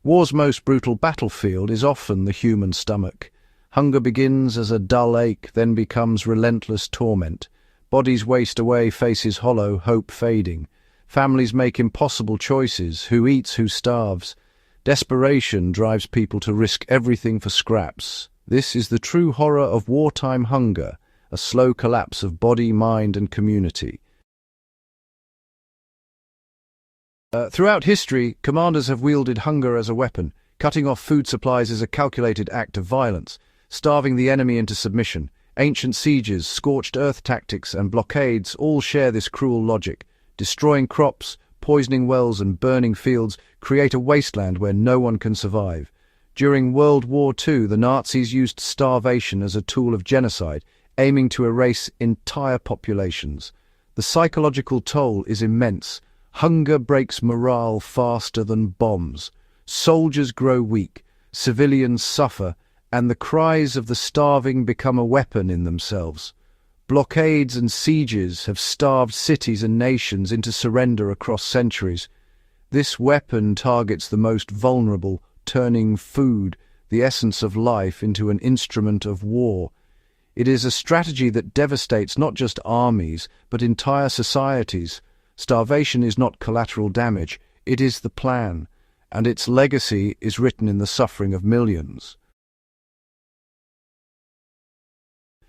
War's most brutal battlefield is often the human stomach. Hunger begins as a dull ache, then becomes relentless torment. Bodies waste away, faces hollow, hope fading. Families make impossible choices: who eats, who starves. Desperation drives people to risk everything for scraps. This is the true horror of wartime hunger, a slow collapse of body, mind, and community. Throughout history, commanders have wielded hunger as a weapon. Cutting off food supplies is a calculated act of violence, starving the enemy into submission. Ancient sieges, scorched earth tactics, and blockades all share this cruel logic. Destroying crops, poisoning wells, and burning fields create a wasteland where no one can survive. During World War II, the Nazis used starvation as a tool of genocide, aiming to erase entire populations. The psychological toll is immense. Hunger breaks morale faster than bombs. Soldiers grow weak, civilians suffer, and the cries of the starving become a weapon in themselves. Blockades and sieges have starved cities and nations into surrender across centuries. This weapon targets the most vulnerable, turning food, the essence of life, into an instrument of war. It is a strategy that devastates not just armies, but entire societies. Starvation is not collateral damage, it is the plan, and its legacy is written in the suffering of millions.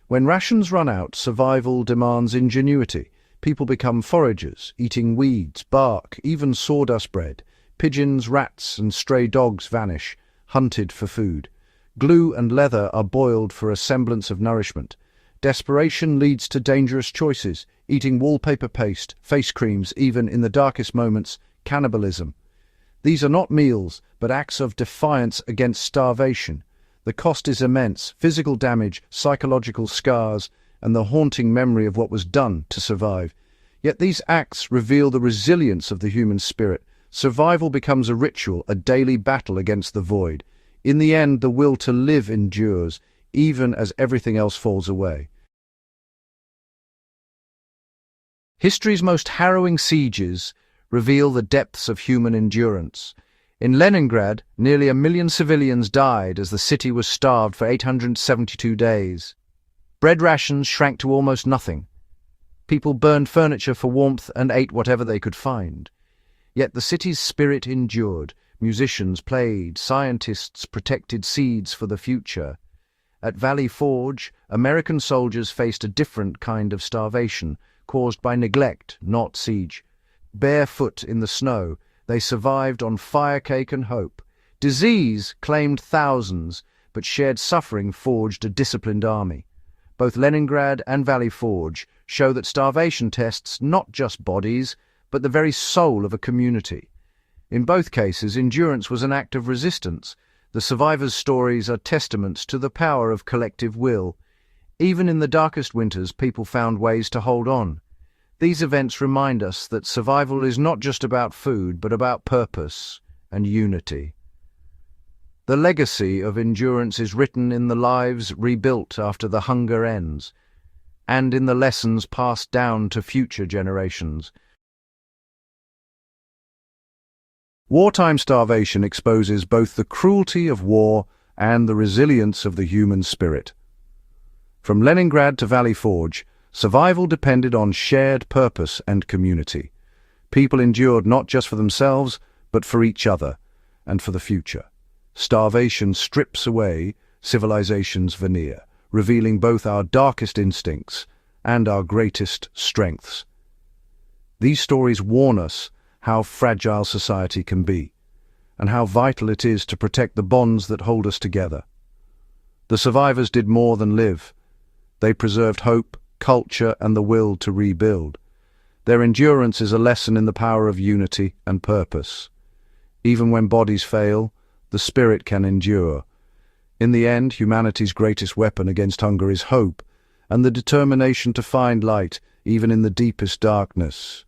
When rations run out, survival demands ingenuity. People become foragers, eating weeds, bark, even sawdust bread. Pigeons, rats, and stray dogs vanish, hunted for food. Glue and leather are boiled for a semblance of nourishment. Desperation leads to dangerous choices, eating wallpaper paste, face creams, even in the darkest moments, cannibalism. These are not meals, but acts of defiance against starvation. The cost is immense: physical damage, psychological scars, and the haunting memory of what was done to survive. Yet these acts reveal the resilience of the human spirit. Survival becomes a ritual, a daily battle against the void. In the end, the will to live endures, even as everything else falls away. History's most harrowing sieges reveal the depths of human endurance. In Leningrad, nearly 1 million civilians died as the city was starved for 872 days. Bread rations shrank to almost nothing. People burned furniture for warmth and ate whatever they could find. Yet the city's spirit endured. Musicians played, scientists protected seeds for the future. At Valley Forge, American soldiers faced a different kind of starvation, caused by neglect, not siege. Barefoot in the snow, they survived on fire cake and hope. Disease claimed thousands, but shared suffering forged a disciplined army. Both Leningrad and Valley Forge show that starvation tests not just bodies, but the very soul of a community. In both cases, endurance was an act of resistance. The survivors' stories are testaments to the power of collective will. Even in the darkest winters, people found ways to hold on. These events remind us that survival is not just about food, but about purpose and unity. The legacy of endurance is written in the lives rebuilt after the hunger ends, and in the lessons passed down to future generations. Wartime starvation exposes both the cruelty of war and the resilience of the human spirit. From Leningrad to Valley Forge, survival depended on shared purpose and community. People endured not just for themselves, but for each other and for the future. Starvation strips away civilization's veneer, revealing both our darkest instincts and our greatest strengths. These stories warn us how fragile society can be, and how vital it is to protect the bonds that hold us together. The survivors did more than live. They preserved hope, culture, and the will to rebuild. Their endurance is a lesson in the power of unity and purpose. Even when bodies fail, the spirit can endure. In the end, humanity's greatest weapon against hunger is hope, and the determination to find light, even in the deepest darkness.